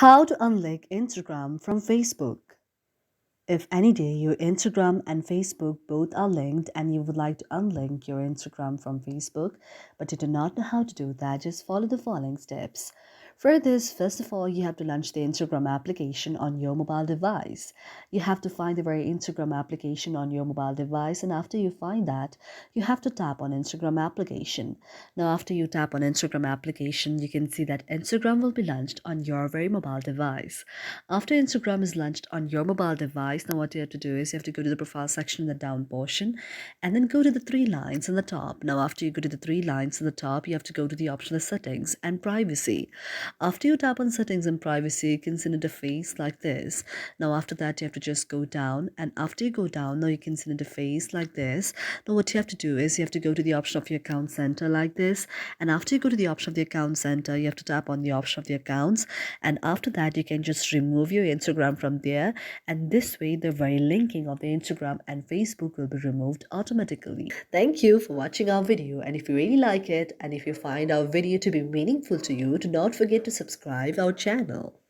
How to unlink Instagram from Facebook. If any day your Instagram and Facebook both are linked and you would like to unlink your Instagram from Facebook, but you do not know how to do that, just follow the following steps. For this, first of all, you have to launch the Instagram application on your mobile device. You have to find the very Instagram application on your mobile device, and after you find that, you have to tap on Instagram application. Now, after you tap on Instagram application, you can see that Instagram will be launched on your very mobile device. After Instagram is launched on your mobile device, now what you have to do is you have to go to the profile section in the down portion and then go to the three lines in the top. Now, after you go to the three lines in the top, you have to go to the optional settings and privacy. After you tap on settings and privacy, you can see an interface like this. Now, after that, you have to just go down, and after you go down, now you can see an interface like this. Now, what you have to do is you have to go to the option of your account center like this, and after you go to the option of the account center, you have to tap on the option of the accounts, and after that, you can just remove your Instagram from there, and this way the very linking of the Instagram and Facebook will be removed automatically. Thank you for watching our video, and if you really like it and if you find our video to be meaningful to you, do not forget to subscribe our channel.